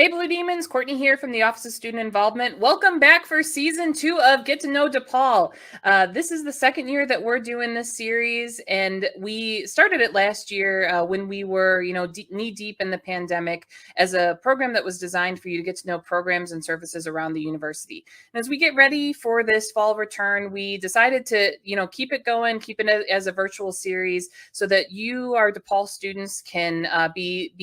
Hey, Blue Demons, Courtney here from the Office of Student Involvement. Welcome back for season 2 of Get to Know DePaul. This is the second year that we're doing this series, and we started it last year when we were, knee deep in the pandemic as a program that was designed for you to get to know programs and services around the university. And as we get ready for this fall return, we decided to, keep it going, keep it as a virtual series so that you, our DePaul students, can be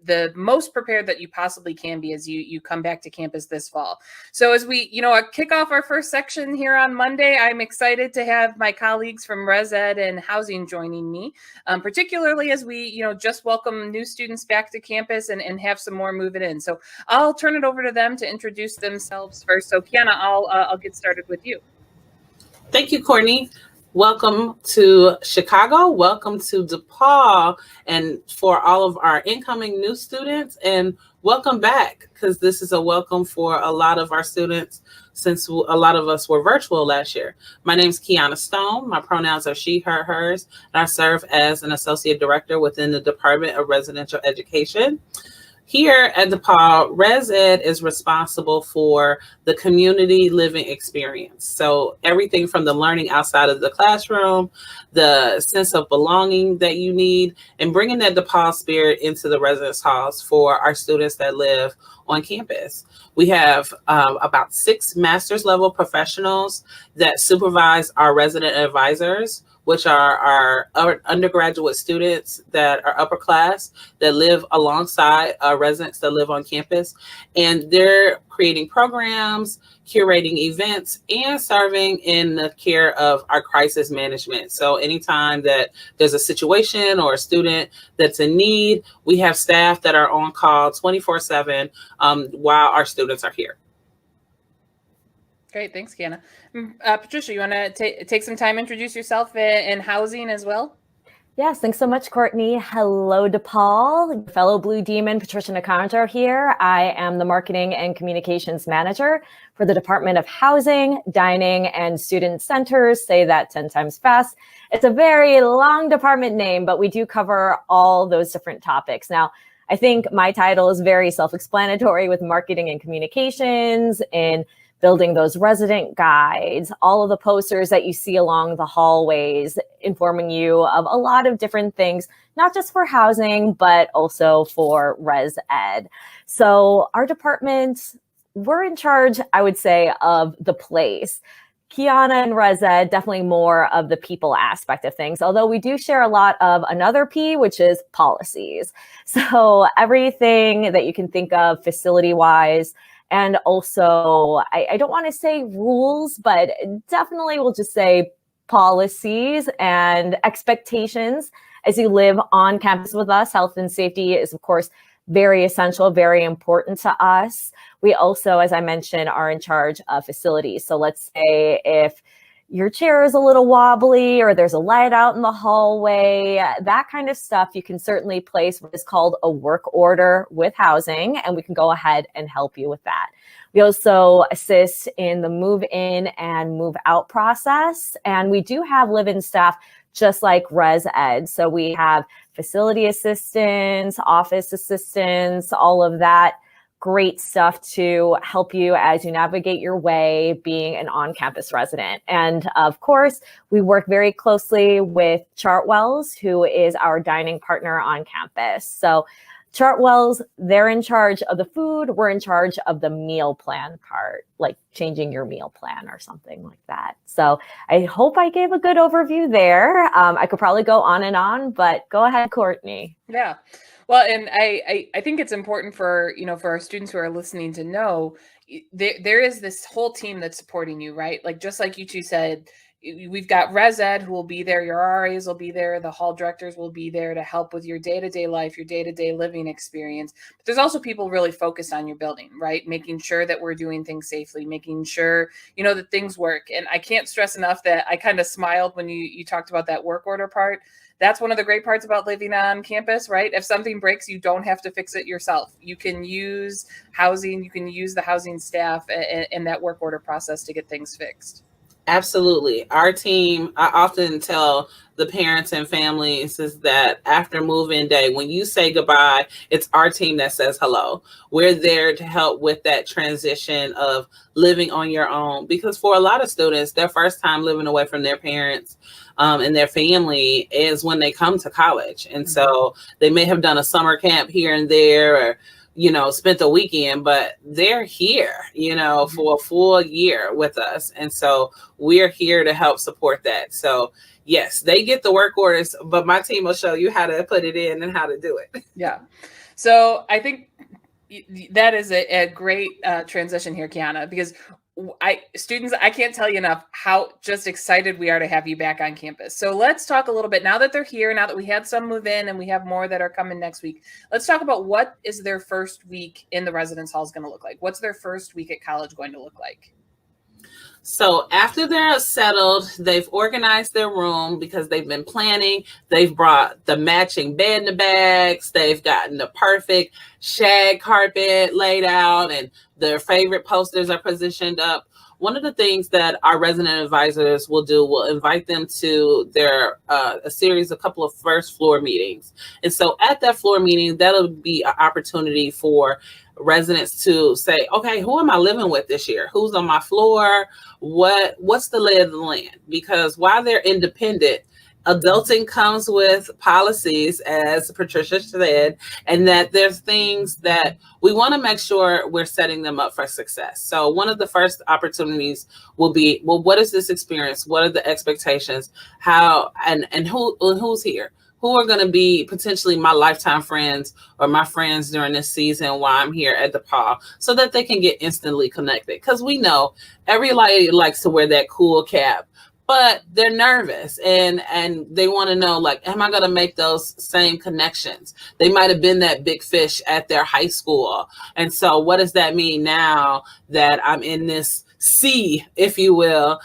the most prepared that you possibly can be as you come back to campus this fall. So as we, kick off our first section here on Monday, I'm excited to have my colleagues from Res Ed and Housing joining me, particularly as we, just welcome new students back to campus and have some more moving in. So I'll turn it over to them to introduce themselves first. So Kiana, I'll get started with you. Thank you, Courtney. Welcome to Chicago. Welcome to DePaul. And for all of our incoming new students, and welcome back, because this is a welcome for a lot of our students since a lot of us were virtual last year. My name is Kiana Stone. My pronouns are she, her, hers, and I serve as an associate director within the Department of Residential Education. Here at DePaul, Res Ed is responsible for the community living experience. So everything from the learning outside of the classroom, the sense of belonging that you need, and bringing that DePaul spirit into the residence halls for our students that live on campus. We have about 6 master's level professionals that supervise our resident advisors, which are our undergraduate students that are upper class that live alongside residents that live on campus. And they're creating programs, curating events, and serving in the care of our crisis management. So anytime that there's a situation or a student that's in need, we have staff that are on call 24/7 while our students are here. Great. Thanks, Kiana. Patricia, you want to take some time, introduce yourself in housing as well? Yes, thanks so much, Courtney. Hello, DePaul. Fellow Blue Demon, Patricia Nakanjo here. I am the Marketing and Communications Manager for the Department of Housing, Dining, and Student Centers. Say that 10 times fast. It's a very long department name, but we do cover all those different topics. Now, I think my title is very self-explanatory with marketing and communications and building those resident guides, all of the posters that you see along the hallways, informing you of a lot of different things, not just for housing, but also for Res Ed. So our department, we're in charge, I would say, of the place. Kiana and Res Ed, definitely more of the people aspect of things, although we do share a lot of another P, which is policies. So everything that you can think of facility-wise, and also, I don't want to say rules, but definitely we'll just say policies and expectations as you live on campus with us. Health and safety is, of course, very essential, very important to us. We also, as I mentioned, are in charge of facilities. So let's say if your chair is a little wobbly or there's a light out in the hallway, that kind of stuff, you can certainly place what is called a work order with housing, and we can go ahead and help you with that. We also assist in the move in and move out process, and we do have live-in staff just like Res Ed. So we have facility assistants, office assistants, all of that great stuff to help you as you navigate your way being an on-campus resident. And of course, we work very closely with Chartwells, who is our dining partner on campus. So Chartwells, they're in charge of the food. We're in charge of the meal plan part, like changing your meal plan or something like that. So I hope I gave a good overview there. I could probably go on and on, but go ahead, Courtney. Yeah. Well, and I think it's important for, for our students who are listening to know there is this whole team that's supporting you, right? Like, just like you two said, we've got Res Ed who will be there, your RAs will be there, the hall directors will be there to help with your day-to-day life, your day-to-day living experience. But there's also people really focused on your building, right? Making sure that we're doing things safely, making sure, that things work. And I can't stress enough that I kind of smiled when you talked about that work order part. That's one of the great parts about living on campus, right? If something breaks, you don't have to fix it yourself. You can use housing, you can use the housing staff and that work order process to get things fixed. Absolutely. Our team, I often tell the parents and families is that after move-in day, when you say goodbye, it's our team that says hello. We're there to help with that transition of living on your own. Because for a lot of students, their first time living away from their parents and their family is when they come to college. And so they may have done a summer camp here and there, or spent the weekend, but they're here, for a full year with us. And so we're here to help support that. So yes, they get the work orders, but my team will show you how to put it in and how to do it. Yeah. So I think that is a great transition here, Kiana, because I can't tell you enough how just excited we are to have you back on campus. So let's talk a little bit now that they're here, now that we had some move in and we have more that are coming next week. Let's talk about what is their first week in the residence halls going to look like. What's their first week at college going to look like? So after they're settled, they've organized their room because they've been planning. They've brought the matching bed in the bags. They've gotten the perfect shag carpet laid out, and their favorite posters are positioned up. One of the things that our resident advisors will do will invite them to their a couple of first floor meetings. And so at that floor meeting, that'll be an opportunity for residents to say, okay, who am I living with this year? Who's on my floor? What's the lay of the land? Because while they're independent, adulting comes with policies, as Patricia said, and that there's things that we want to make sure we're setting them up for success. So one of the first opportunities will be, well, what is this experience? What are the expectations? How and who's here? Who are going to be potentially my lifetime friends or my friends during this season while I'm here at DePaul, so that they can get instantly connected? Because we know everybody likes to wear that cool cap, but they're nervous and they want to know, like, am I going to make those same connections? They might have been that big fish at their high school. And so what does that mean now that I'm in this sea, if you will,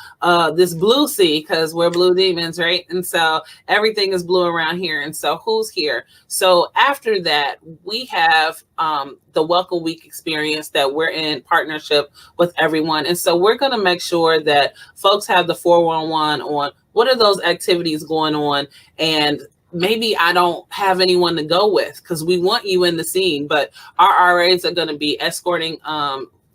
this blue sea, because we're blue demons, right? And so everything is blue around here. And so who's here? So after that, we have the Welcome Week experience that we're in partnership with everyone. And so we're going to make sure that folks have the 411 on what are those activities going on, and maybe I don't have anyone to go with, because we want you in the scene, but our RAs are going to be escorting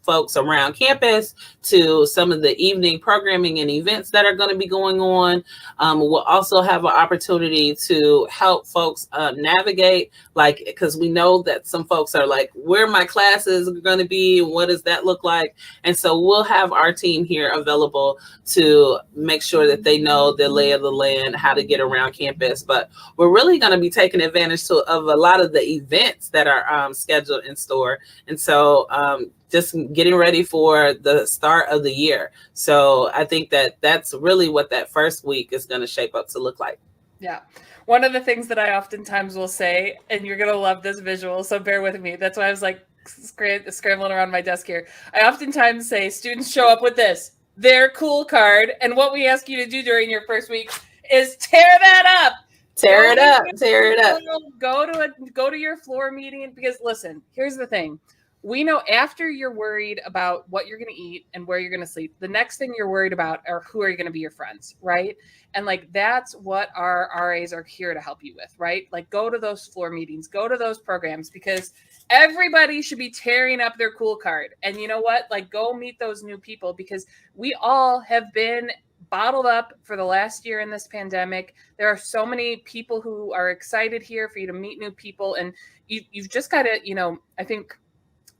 folks around campus to some of the evening programming and events that are going to be going on. We'll also have an opportunity to help folks navigate, like, because we know that some folks are like, where my classes are going to be, what does that look like? And so we'll have our team here available to make sure that they know the lay of the land, how to get around campus. But we're really going to be taking advantage of a lot of the events that are scheduled in store. And so just getting ready for the start of the year. So I think that that's really what that first week is going to shape up to look like. Yeah. One of the things that I oftentimes will say, and you're going to love this visual, so bear with me. That's why I was like scrambling around my desk here. I oftentimes say students show up with their cool card. And what we ask you to do during your first week is tear that up. Tear it up. Go to your floor meeting, because listen, here's the thing. We know after you're worried about what you're going to eat and where you're going to sleep, the next thing you're worried about are who are going to be your friends, right? And like, that's what our RAs are here to help you with, right? Like, go to those floor meetings, go to those programs, because everybody should be tearing up their cool card. And you know what? Like, go meet those new people, because we all have been bottled up for the last year in this pandemic. There are so many people who are excited here for you to meet new people. And you've just got to, I think,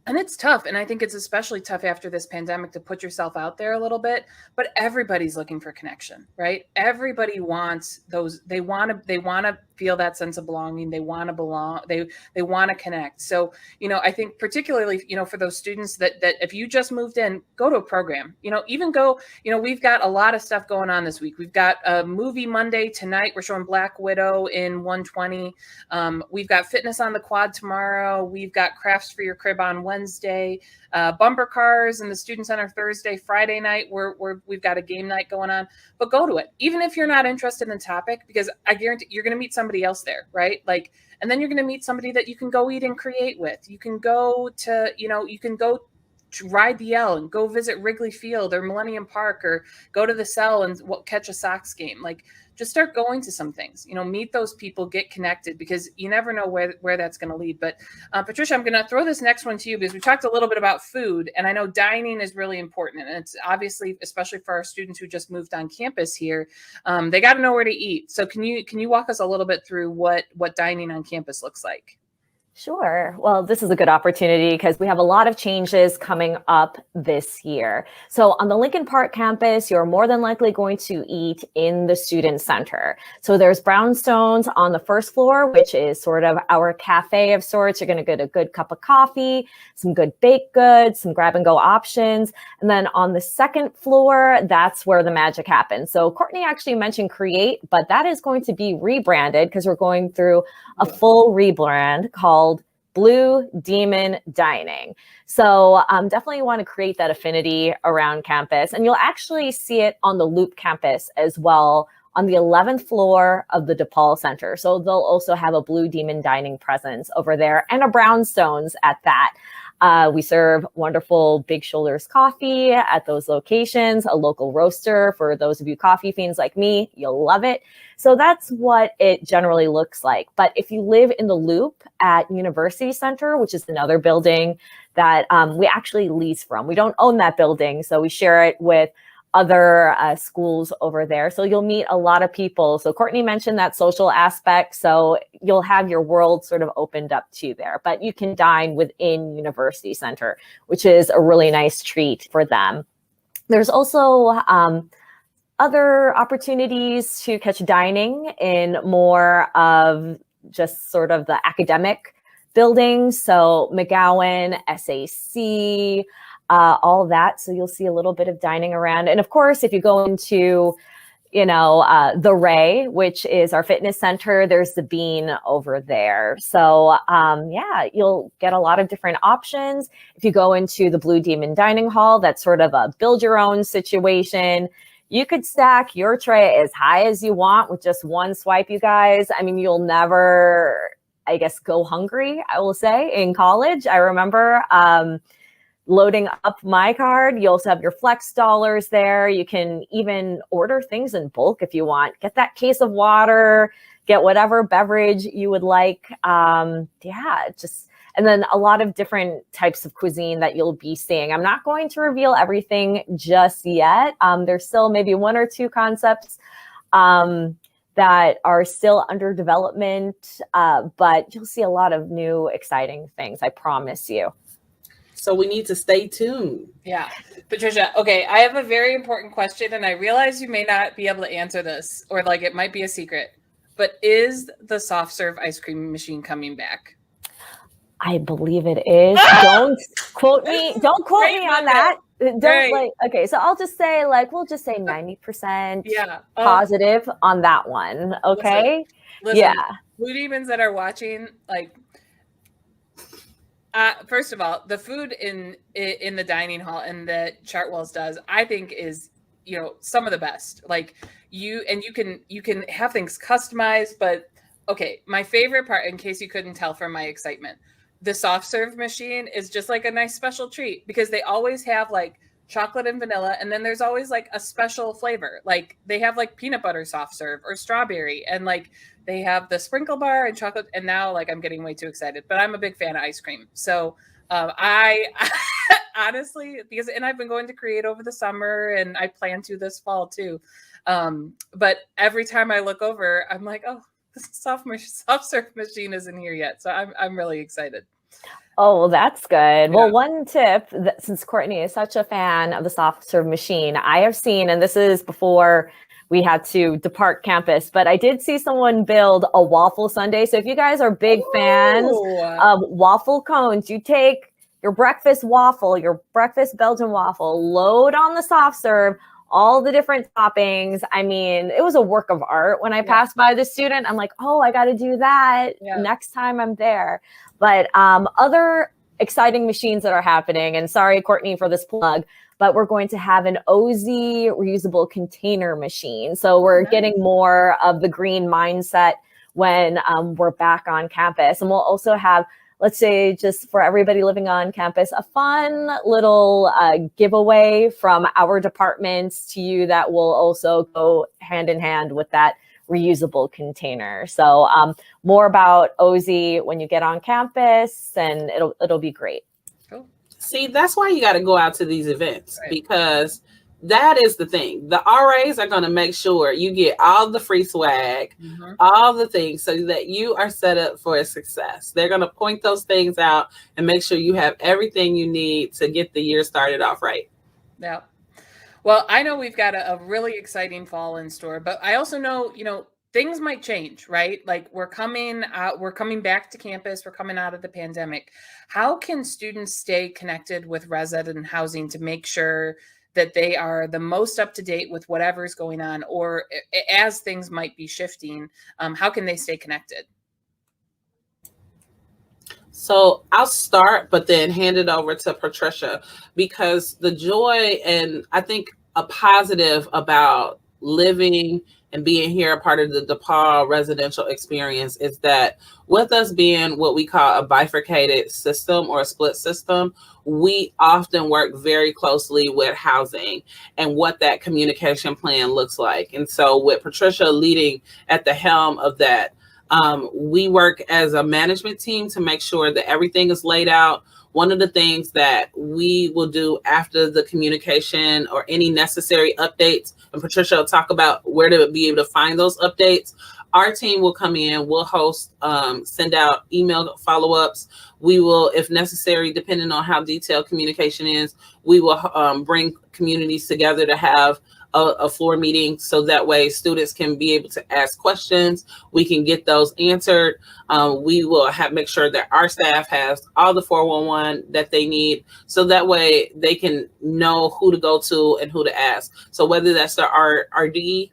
and it's tough. And I think it's especially tough after this pandemic to put yourself out there a little bit, but everybody's looking for connection, right? Everybody wants those. They want to feel that sense of belonging. They want to belong. They want to connect. So, I think particularly, for those students that if you just moved in, go to a program, even go, we've got a lot of stuff going on this week. We've got a movie Monday tonight. We're showing Black Widow in 120. We've got fitness on the quad tomorrow. We've got crafts for your crib on Wednesday, bumper cars in the student center Thursday. Friday night, we've got a game night going on, but go to it. Even if you're not interested in the topic, because I guarantee you're going to meet somebody else there, right? Like, and then you're going to meet somebody that you can go eat and create with. You can go to, ride the L and go visit Wrigley Field or Millennium Park or go to the Cell and catch a Sox game. Like, just start going to some things, meet those people, get connected, because you never know where that's going to lead. But Patricia, I'm going to throw this next one to you because we talked a little bit about food, and I know dining is really important. And it's obviously, especially for our students who just moved on campus here, they got to know where to eat. So can you walk us a little bit through what dining on campus looks like? Sure. Well, this is a good opportunity because we have a lot of changes coming up this year. So on the Lincoln Park campus, you're more than likely going to eat in the student center. So there's brownstones on the first floor, which is sort of our cafe of sorts. You're going to get a good cup of coffee, some good baked goods, some grab and go options. And then on the second floor, that's where the magic happens. So Courtney actually mentioned Create, but that is going to be rebranded because we're going through a full rebrand called Blue Demon Dining. So definitely want to create that affinity around campus. And you'll actually see it on the Loop campus as well on the 11th floor of the DePaul Center. So they'll also have a Blue Demon Dining presence over there and a Brownstones at that. We serve wonderful Big Shoulders coffee at those locations, a local roaster for those of you coffee fiends like me, you'll love it. So that's what it generally looks like. But if you live in the Loop at University Center, which is another building that we actually lease from, we don't own that building, so we share it with other schools over there. So you'll meet a lot of people. So Courtney mentioned that social aspect. So you'll have your world sort of opened up to there, but you can dine within University Center, which is a really nice treat for them. There's also other opportunities to catch dining in more of just sort of the academic buildings. So McGowan, SAC, all of that. So you'll see a little bit of dining around. And of course, if you go into, the Ray, which is our fitness center, there's the Bean over there. So you'll get a lot of different options. If you go into the Blue Demon Dining Hall, that's sort of a build your own situation. You could stack your tray as high as you want with just one swipe, you guys. I mean, you'll never, I guess, go hungry, I will say. In college, I remember loading up my card. You also have your flex dollars there. You can even order things in bulk if you want. Get that case of water, get whatever beverage you would like. And then a lot of different types of cuisine that you'll be seeing. I'm not going to reveal everything just yet. There's still maybe one or two concepts that are still under development, but you'll see a lot of new exciting things, I promise you. So we need to stay tuned. Yeah. Patricia, okay, I have a very important question, and I realize you may not be able to answer this, or like it might be a secret, but is the soft serve ice cream machine coming back? I believe it is. Don't quote me. Don't quote me on that. Okay. So I'll just say we'll just say 90% positive on that one. Okay. Listen, Blue Demons that are watching, first of all, the food in the dining hall and that Chartwell's does, I think is, some of the best. You can have things customized, but okay, my favorite part, in case you couldn't tell from my excitement, the soft serve machine is just like a nice special treat because they always have chocolate and vanilla, and then there's always a special flavor. They have peanut butter soft serve or strawberry, and they have the sprinkle bar and chocolate. And now I'm getting way too excited, but I'm a big fan of ice cream. So I honestly, and I've been going to Create over the summer, and I plan to this fall too. But every time I look over, I'm like, oh, the soft serve machine isn't here yet. So I'm really excited. Oh, well, that's good. Yeah. Well, one tip, since Courtney is such a fan of the soft serve machine, I have seen, and this is before we had to depart campus, but I did see someone build a waffle sundae. So if you guys are big fans of waffle cones, you take your breakfast waffle, your breakfast Belgian waffle, load on the soft serve, all the different toppings. I mean, it was a work of art. When I passed by the student, I'm like, oh, I got to do that next time I'm there. But other exciting machines that are happening, and sorry, Courtney, for this plug, but we're going to have an OZ reusable container machine. So we're getting more of the green mindset when we're back on campus. And we'll also have let's say just for everybody living on campus, a fun little giveaway from our departments to you that will also go hand in hand with that reusable container. So more about OZ when you get on campus, and it'll be great. Cool. See, that's why you got to go out to these events, Right. because that is the thing. The RAs are going to make sure you get all the free swag, all the things, so that you are set up for a success. They're going to point those things out and make sure you have everything you need to get the year started off right. Yeah. Well, I know we've got a really exciting fall in store, but I also know, things might change, right? Like we're coming back to campus, we're coming out of the pandemic. How can students stay connected with resident housing to make sure that they are the most up to date with whatever's going on, or as things might be shifting, how can they stay connected? So I'll start, but then hand it over to Patricia, because the joy and I think a positive about living and being here, a part of the DePaul residential experience, is that with us being what we call a bifurcated system or a split system, we often work very closely with housing and what that communication plan looks like. And so with Patricia leading at the helm of that, we work as a management team to make sure that everything is laid out. One of the things that we will do after the communication or any necessary updates, and Patricia will talk about where to be able to find those updates, our team will come in, we'll host, send out email follow-ups. We will, if necessary, depending on how detailed communication is, we will bring communities together to have a floor meeting, so that way students can be able to ask questions. We can get those answered. We will make sure that our staff has all the 411 that they need, so that way they can know who to go to and who to ask. So whether that's the RD,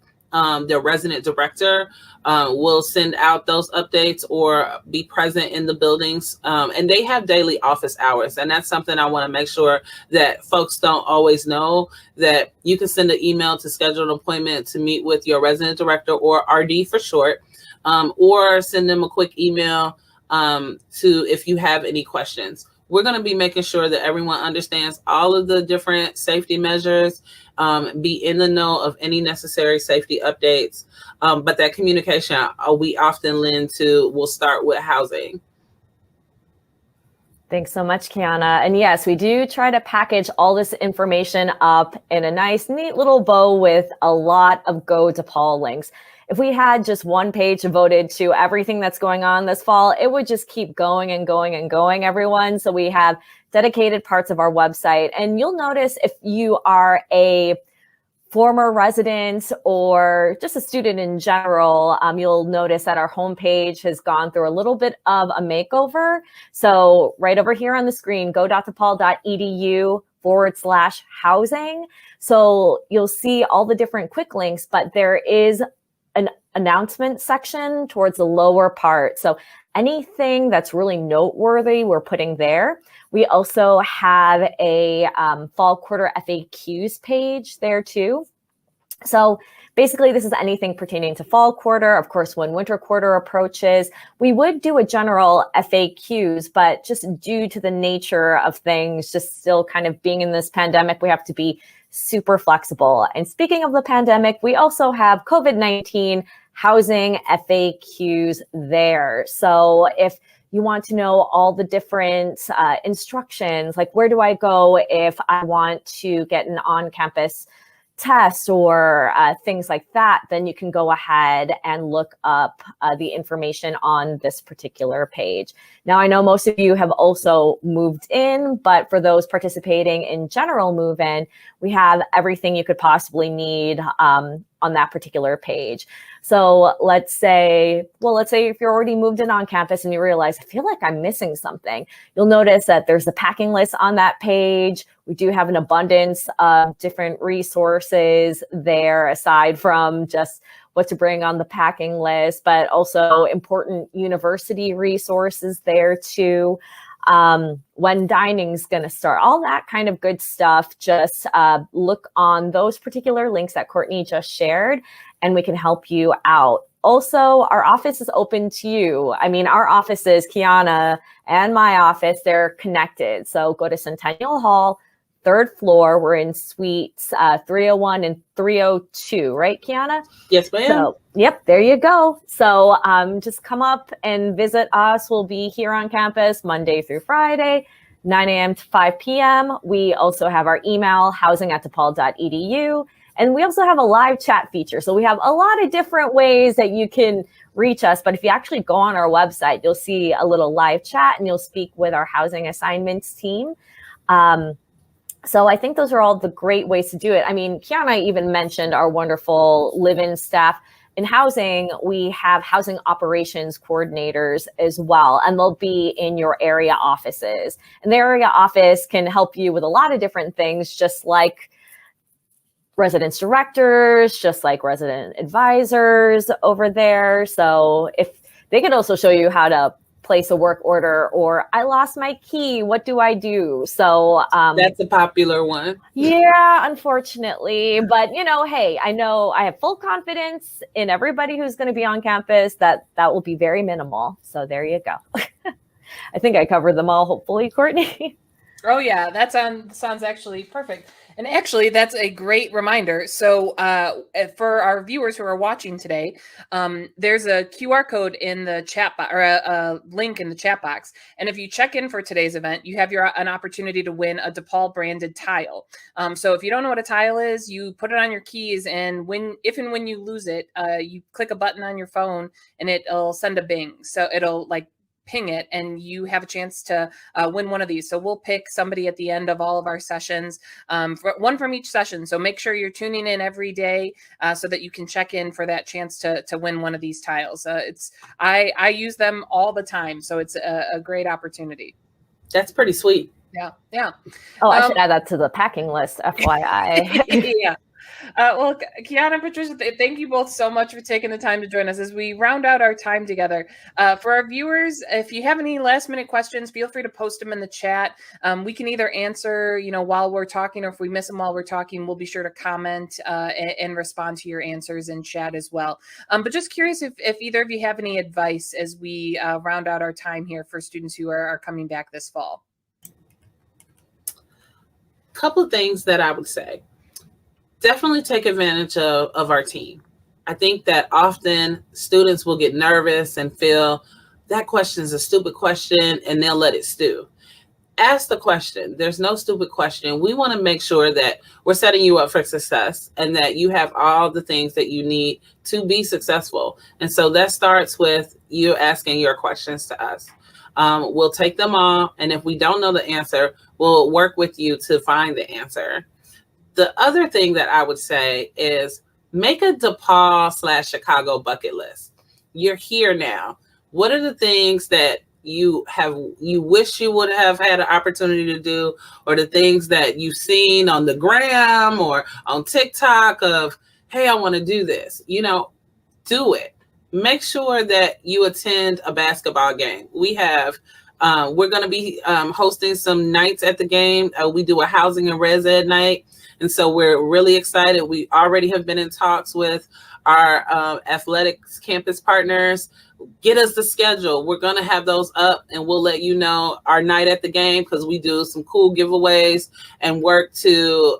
their resident director, will send out those updates or be present in the buildings. And they have daily office hours. And that's something I want to make sure that folks don't always know, that you can send an email to schedule an appointment to meet with your resident director, or RD for short, or send them a quick email if you have any questions. We're going to be making sure that everyone understands all of the different safety measures, be in the know of any necessary safety updates. But that communication, we often we'll start with housing. Thanks so much, Kiana. And yes, we do try to package all this information up in a nice, neat little bow with a lot of Go DePaul links. If we had just one page devoted to everything that's going on this fall, it would just keep going and going and going, everyone. So we have dedicated parts of our website. And you'll notice, if you are a former resident or just a student in general, you'll notice that our homepage has gone through a little bit of a makeover. So right over here on the screen, go.depaul.edu/housing. So you'll see all the different quick links, but there is an announcement section towards the lower part. So anything that's really noteworthy, we're putting there. We also have a fall quarter FAQs page there too. So basically, this is anything pertaining to fall quarter. Of course, when winter quarter approaches, we would do a general FAQs, but just due to the nature of things, just still kind of being in this pandemic, we have to be super flexible. And speaking of the pandemic, we also have COVID-19 housing FAQs there. So if you want to know all the different instructions, like where do I go if I want to get an on-campus test or things like that, then you can go ahead and look up the information on this particular page. Now, I know most of you have also moved in, but for those participating in general move-in, we have everything you could possibly need on that particular page. So let's say if you're already moved in on campus and you realize, I feel like I'm missing something, you'll notice that there's the packing list on that page. We do have an abundance of different resources there, aside from just what to bring on the packing list, but also important university resources there too. when dining's going to start, all that kind of good stuff. Just look on those particular links that Courtney just shared, and we can help you out. Also, our office is open to you. I mean, our offices, Kiana and my office, they're connected. So go to Centennial Hall, 3rd floor. We're in suites 301 and 302, right, Kiana? Yes, ma'am. So, yep, there you go. So just come up and visit us. We'll be here on campus Monday through Friday, 9 a.m. to 5 p.m. We also have our email, housing@depaul.edu. And we also have a live chat feature. So we have a lot of different ways that you can reach us. But if you actually go on our website, you'll see a little live chat and you'll speak with our housing assignments team. So I think those are all the great ways to do it. I mean, Kiana even mentioned our wonderful live-in staff. In housing, we have housing operations coordinators as well, and they'll be in your area offices. And the area office can help you with a lot of different things, just like residence directors, just like resident advisors over there. So if they could also show you how to place a work order, or I lost my key, what do I do? So that's a popular one. Yeah, unfortunately. But hey, I know I have full confidence in everybody who's going to be on campus that will be very minimal. So there you go. I think I covered them all, hopefully, Courtney. Oh yeah, that sounds actually perfect. And actually, that's a great reminder. So for our viewers who are watching today, there's a QR code in the chat box, or a link in the chat box. And if you check in for today's event, you have an opportunity to win a DePaul branded tile. So if you don't know what a tile is, you put it on your keys, and if and when you lose it, you click a button on your phone and it'll send a bing. So it'll ping it, and you have a chance to win one of these. So we'll pick somebody at the end of all of our sessions, one from each session. So make sure you're tuning in every day so that you can check in for that chance to win one of these tiles. I use them all the time, so it's a great opportunity. That's pretty sweet. Yeah. Oh, I should add that to the packing list, FYI. Yeah. Well, Kiana and Patricia, thank you both so much for taking the time to join us as we round out our time together. For our viewers, if you have any last minute questions, feel free to post them in the chat. We can either answer, while we're talking, or if we miss them while we're talking, we'll be sure to comment and respond to your answers in chat as well. But just curious if either of you have any advice as we round out our time here for students who are coming back this fall. Couple of things that I would say. Definitely take advantage of our team. I think that often students will get nervous and feel that question is a stupid question, and they'll let it stew. Ask the question. There's no stupid question. We want to make sure that we're setting you up for success and that you have all the things that you need to be successful. And so that starts with you asking your questions to us. We'll take them all, and if we don't know the answer, we'll work with you to find the answer. The other thing that I would say is make a DePaul/Chicago bucket list. You're here now. What are the things that you wish you would have had an opportunity to do, or the things that you've seen on the gram or on TikTok of, hey, I want to do this, do it. Make sure that you attend a basketball game. We're going to be hosting some nights at the game. We do a housing and res ed night. And so we're really excited. We already have been in talks with our athletics campus partners. Get us the schedule. We're going to have those up, and we'll let you know our night at the game, because we do some cool giveaways and work to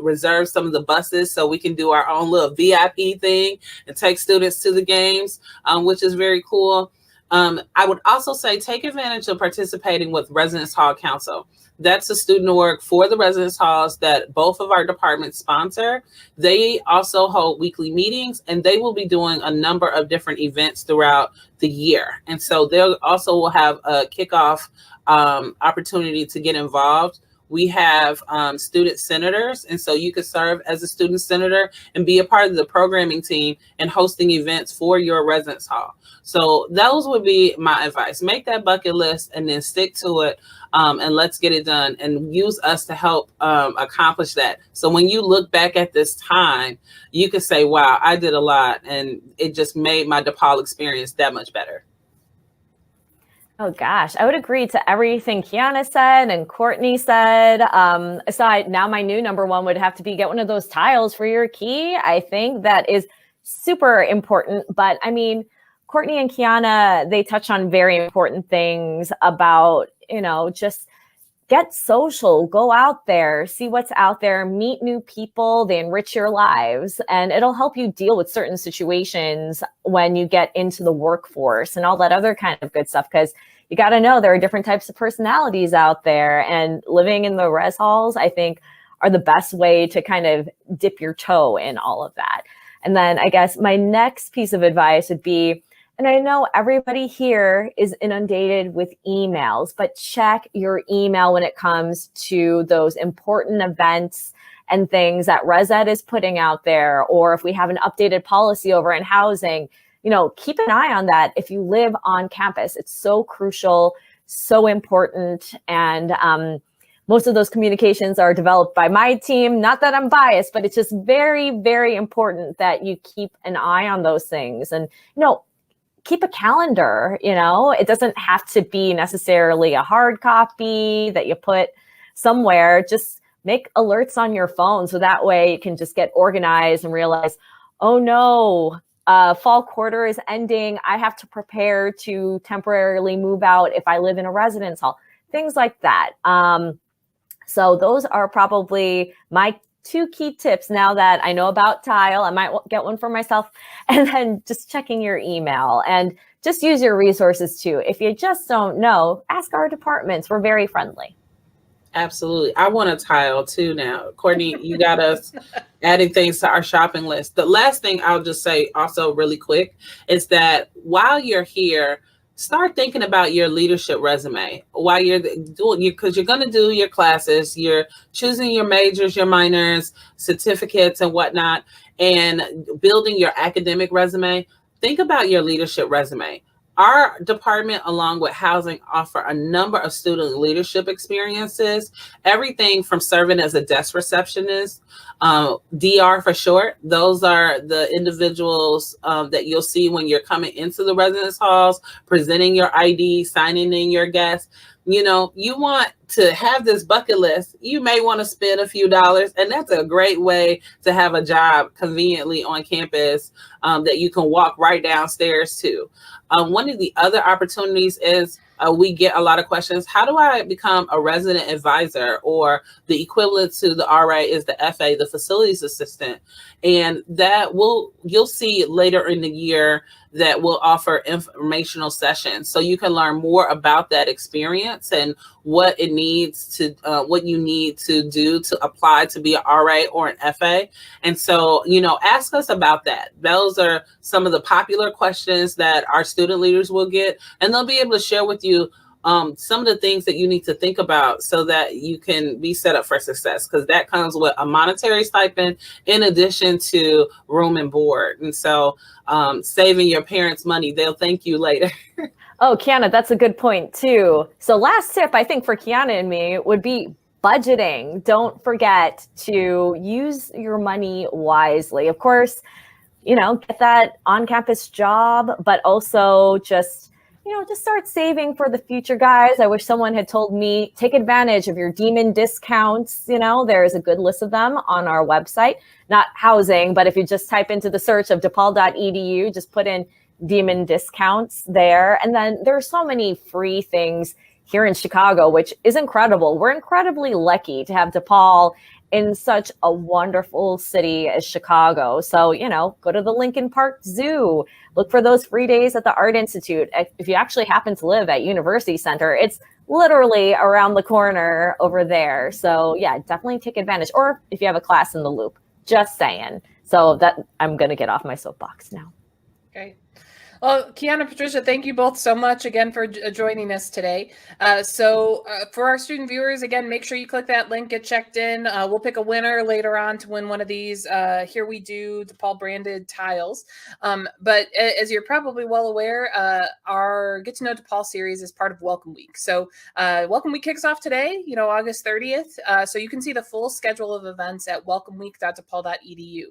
reserve some of the buses so we can do our own little VIP thing and take students to the games, which is very cool. I would also say take advantage of participating with Residence Hall Council. That's a student org for the residence halls that both of our departments sponsor. They also hold weekly meetings, and they will be doing a number of different events throughout the year. And so they'll also will have a kickoff opportunity to get involved. We have student senators, and so you could serve as a student senator and be a part of the programming team and hosting events for your residence hall. So those would be my advice. Make that bucket list and then stick to it, and let's get it done, and use us to help accomplish that. So when you look back at this time, you could say, wow, I did a lot, and it just made my DePaul experience that much better. Oh gosh, I would agree to everything Kiana said and Courtney said. Aside, now my new number one would have to be get one of those tiles for your key. I think that is super important. But I mean, Courtney and Kiana, they touch on very important things about, just get social, go out there, see what's out there, meet new people, they enrich your lives, and it'll help you deal with certain situations when you get into the workforce and all that other kind of good stuff. Because you got to know there are different types of personalities out there, and living in the res halls, I think, are the best way to kind of dip your toe in all of that. And then I guess my next piece of advice would be, and I know everybody here is inundated with emails, but check your email when it comes to those important events and things that ResEd is putting out there, or if we have an updated policy over in housing, keep an eye on that. If you live on campus, it's so crucial, so important. And most of those communications are developed by my team. Not that I'm biased, but it's just very, very important that you keep an eye on those things. And, keep a calendar, it doesn't have to be necessarily a hard copy that you put somewhere. Just make alerts on your phone. So that way you can just get organized and realize, oh no, fall quarter is ending. I have to prepare to temporarily move out if I live in a residence hall, things like that. So those are probably my 2 key tips now that I know about tile. I might get one for myself. And then just checking your email and just use your resources too. If you just don't know, ask our departments. We're very friendly. Absolutely. I want a tile too now. Courtney, you got us adding things to our shopping list. The last thing I'll just say also really quick is that while you're here, start thinking about your leadership resume while you're doing, because you're going to do your classes, you're choosing your majors, your minors, certificates and whatnot, and building your academic resume. Think about your leadership resume. Our department, along with housing, offer a number of student leadership experiences, everything from serving as a desk receptionist, DR for short. Those are the individuals that you'll see when you're coming into the residence halls, presenting your ID, signing in your guests. You want to have this bucket list. You may want to spend a few dollars, and that's a great way to have a job conveniently on campus that you can walk right downstairs to. One of the other opportunities is we get a lot of questions. How do I become a resident advisor, or the equivalent to the RA is the FA, the facilities assistant? And that you'll see later in the year that we'll offer informational sessions. So you can learn more about that experience and what you need to do to apply to be an RA or an FA. And so, ask us about that. Those are some of the popular questions that our student leaders will get, and they'll be able to share with you some of the things that you need to think about so that you can be set up for success, because that comes with a monetary stipend in addition to room and board. And so saving your parents money, they'll thank you later. Oh, Kiana, that's a good point too. So last tip, I think, for Kiana and me would be budgeting. Don't forget to use your money wisely. Of course, get that on-campus job, but also just start saving for the future, guys. I wish someone had told me, take advantage of your Demon discounts. There's a good list of them on our website, not housing, but if you just type into the search of DePaul.edu, just put in Demon discounts there. And then there are so many free things here in Chicago, which is incredible. We're incredibly lucky to have DePaul in such a wonderful city as Chicago. So, go to the Lincoln Park Zoo, look for those free days at the Art Institute. If you actually happen to live at University Center, it's literally around the corner over there. So yeah, definitely take advantage. Or if you have a class in the Loop, just saying. So that I'm going to get off my soapbox now. Okay. Well, Kiana, Patricia, thank you both so much again for joining us today. So for our student viewers, again, make sure you click that link, get checked in. We'll pick a winner later on to win one of these. Here we do DePaul branded tiles. But as you're probably well aware, our Get to Know DePaul series is part of Welcome Week. So Welcome Week kicks off today, August 30th. So you can see the full schedule of events at welcomeweek.depaul.edu.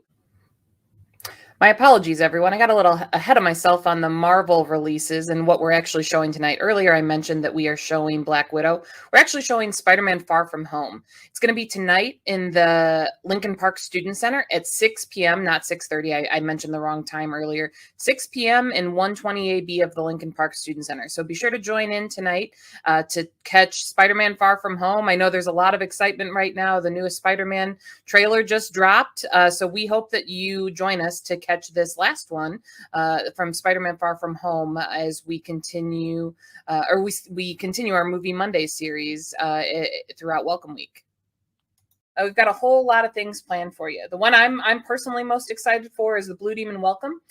My apologies, everyone. I got a little ahead of myself on the Marvel releases and what we're actually showing tonight. Earlier, I mentioned that we are showing Black Widow. We're actually showing Spider-Man Far From Home. It's going to be tonight in the Lincoln Park Student Center at 6 p.m., not 6:30. I mentioned the wrong time earlier. 6 p.m. in 120AB of the Lincoln Park Student Center. So be sure to join in tonight to catch Spider-Man Far From Home. I know there's a lot of excitement right now. The newest Spider-Man trailer just dropped. So we hope that you join us to catch this last one from Spider-Man Far From Home as we continue, we continue our Movie Monday series throughout Welcome Week. We've got a whole lot of things planned for you. The one I'm personally most excited for is the Blue Demon Welcome.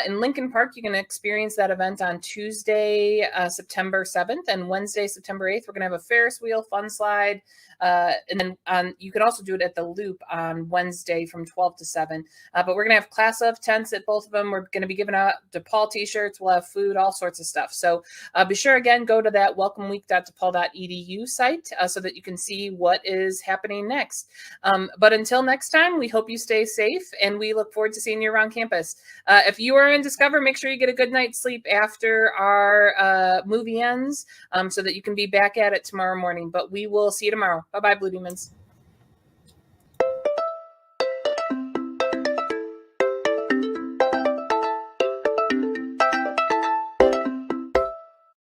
In Lincoln Park, you can experience that event on Tuesday, September 7th, and Wednesday, September 8th. We're going to have a Ferris wheel, fun slide, and then you can also do it at the Loop on Wednesday from 12 to 7. But we're going to have class of tents at both of them. We're going to be giving out DePaul t-shirts. We'll have food, all sorts of stuff. So be sure, again, go to that welcomeweek.depaul.edu site so that you can see what is happening next. But until next time, we hope you stay safe, and we look forward to seeing you around campus. If you are in Discover, make sure you get a good night's sleep after our movie ends so that you can be back at it tomorrow morning. But we will see you tomorrow. Bye-bye, Blue Demons.